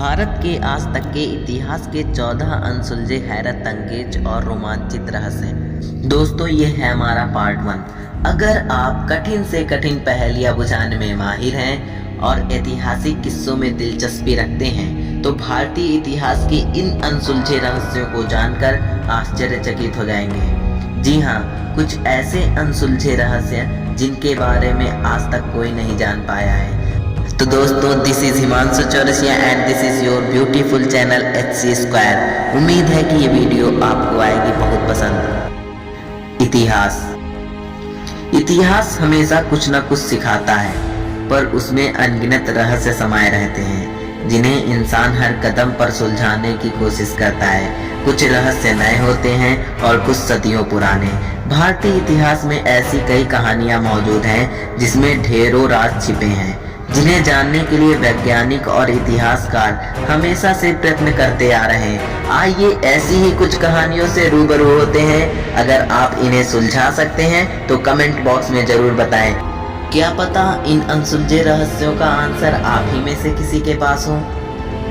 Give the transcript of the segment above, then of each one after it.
भारत के आज तक के इतिहास के 14 अनसुलझे हैरत अंगेज और रोमांचित रहस्य। दोस्तों, ये है हमारा पार्ट 1। अगर आप कठिन से कठिन पहेलियां बुझाने में माहिर हैं और ऐतिहासिक किस्सों में दिलचस्पी रखते हैं तो भारतीय इतिहास के इन अनसुलझे रहस्यों को जानकर आश्चर्यचकित हो जाएंगे। जी हाँ, कुछ ऐसे अनसुलझे रहस्य जिनके बारे में आज तक कोई नहीं जान पाया है। तो दोस्तों, this is Himanshu Chaurasia and this is your beautiful channel HC square. उम्मीद है कि ये वीडियो आपको आएगी बहुत पसंद। इतिहास हमेशा कुछ न कुछ सिखाता है, पर उसमें अनगिनत रहस्य समाये रहते हैं जिन्हें इंसान हर कदम पर सुलझाने की कोशिश करता है। कुछ रहस्य नए होते हैं और कुछ सदियों पुराने। भारतीय इतिहास में ऐसी कई कहानियां मौजूद हैं जिसमें ढेरों राज छिपे हैं, जिन्हें जानने के लिए वैज्ञानिक और इतिहासकार हमेशा से प्रयत्न करते आ रहे हैं। आइए ऐसी ही कुछ कहानियों से रूबरू होते हैं। अगर आप इन्हें सुलझा सकते हैं तो कमेंट बॉक्स में जरूर बताएं। क्या पता इन अनसुलझे रहस्यों का आंसर आप ही में से किसी के पास हो।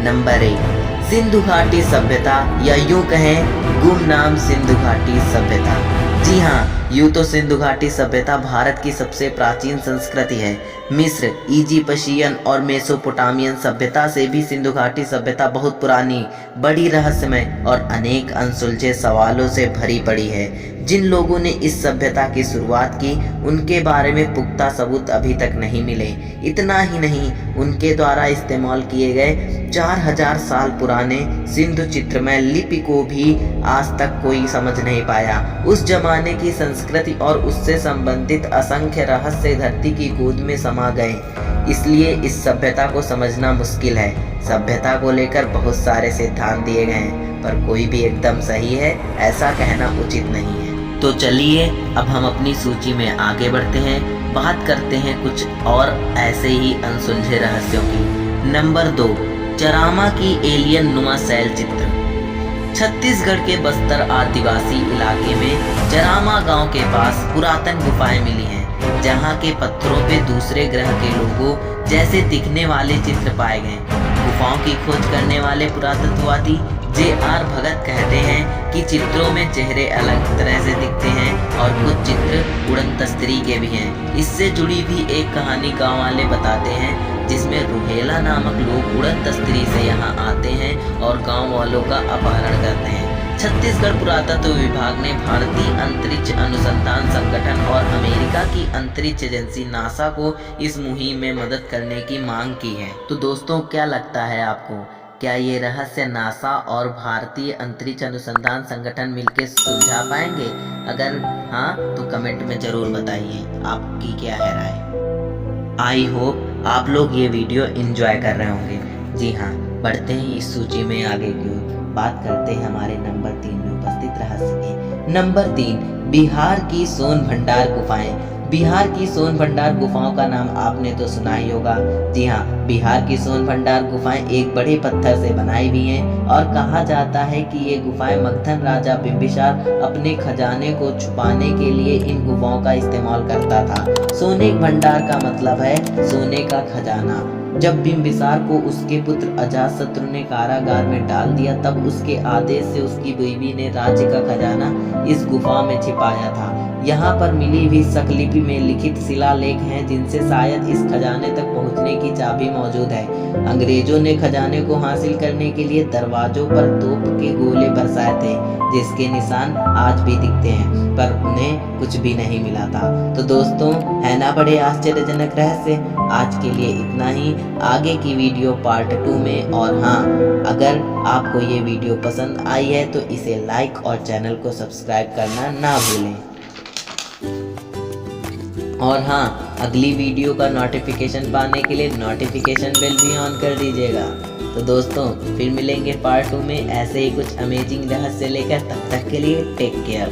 नंबर 1, सिंधु घाटी सभ्यता, या यूं कहें गुमनाम सिंधु घाटी सभ्यता। जी हाँ, यूं तो सिंधु घाटी सभ्यता भारत की सबसे प्राचीन संस्कृति है। मिस्र, इजिप्शियन और मेसोपोटामियन सभ्यता से भी सिंधु घाटी सभ्यता बहुत पुरानी, बड़ी रहस्यमय और अनेक अनसुलझे सवालों से भरी पड़ी है। जिन लोगों ने इस सभ्यता की शुरुआत की उनके बारे में पुख्ता सबूत अभी तक नहीं मिले। इतना ही नहीं, उनके द्वारा इस्तेमाल किए गए 4000 साल पुराने सिंधु चित्रमय लिपि को भी आज तक कोई समझ नहीं पाया। उस जमाने की संस्कृति और उससे संबंधित असंख्य रहस्य धरती की गोद में समा गए, इसलिए इस सभ्यता को समझना मुश्किल है। सभ्यता को लेकर बहुत सारे सिद्धांत दिए गए हैं, पर कोई भी एकदम सही है ऐसा कहना उचित नहीं है। तो चलिए अब हम अपनी सूची में आगे बढ़ते हैं, बात करते हैं कुछ और ऐसे ही अनसुलझे रहस्यों की। नंबर 2, चरामा की एलियन नुमा शैल चित्र। छत्तीसगढ़ के बस्तर आदिवासी इलाके में चरामा गांव के पास पुरातन गुफाएं मिली हैं, जहां के पत्थरों पे दूसरे ग्रह के लोगों जैसे दिखने वाले चित्र पाए गए। गुफाओं की खोज करने वाले पुरातत्ववादी J.R. भगत कहते हैं कि चित्रों में चेहरे अलग तरह से दिखते हैं और कुछ चित्र उड़न तस्तरी के भी हैं। इससे जुड़ी भी एक कहानी गांव वाले बताते हैं, जिसमें रुहेला नामक लोग उड़न तस्तरी से यहां आते हैं और गांव वालों का अपहरण करते हैं। छत्तीसगढ़ पुरातत्व विभाग ने भारतीय अंतरिक्ष अनुसंधान संगठन और अमेरिका की अंतरिक्ष एजेंसी नासा को इस मुहिम में मदद करने की मांग की है। तो दोस्तों, क्या लगता है आपको, क्या ये रहस्य नासा और भारतीय अंतरिक्ष अनुसंधान संगठन मिलकर सुलझा पाएंगे? अगर हाँ तो कमेंट में जरूर बताइए आपकी क्या है राय। आई होप आप लोग ये वीडियो एंजॉय कर रहे होंगे। जी हाँ, बढ़ते हैं इस सूची में आगे की ओर। बात करते हैं हमारे नंबर 3 में उपस्थित रहस्य की। नंबर 3, बिहार की सोन भंडार गुफाएं। बिहार की सोन भंडार गुफाओं का नाम आपने तो सुना ही होगा। जी हाँ, बिहार की सोन भंडार गुफाएं एक बड़े पत्थर से बनाई हुई हैं और कहा जाता है कि ये गुफाएं मगधन राजा बिंबिसार अपने खजाने को छुपाने के लिए इन गुफाओं का इस्तेमाल करता था। सोने भंडार का मतलब है सोने का खजाना। जब बिंबिसार को उसके पुत्र अजातशत्रु ने कारागार में डाल दिया, तब उसके आदेश से उसकी बीवी ने राज्य का खजाना इस गुफा में छिपाया था। यहाँ पर मिली हुई शक्लिपि में लिखित शिलालेख हैं, जिनसे शायद इस खजाने तक पहुँचने की चाबी मौजूद है। अंग्रेजों ने खजाने को हासिल करने के लिए दरवाजों पर तोप के गोले बरसाए थे, जिसके निशान आज भी दिखते हैं, पर उन्हें कुछ भी नहीं मिला था। तो दोस्तों, है ना बड़े आश्चर्यजनक रहस्य। आज के लिए इतना ही, आगे की वीडियो पार्ट 2 में। और हाँ, अगर आपको ये वीडियो पसंद आई है तो इसे लाइक और चैनल को सब्सक्राइब करना ना भूलें। और हाँ, अगली वीडियो का नोटिफिकेशन पाने के लिए नोटिफिकेशन बेल भी ऑन कर दीजिएगा। तो दोस्तों, फिर मिलेंगे पार्ट 2 में ऐसे ही कुछ अमेजिंग रहस्य लेकर। तब तक के लिए टेक केयर।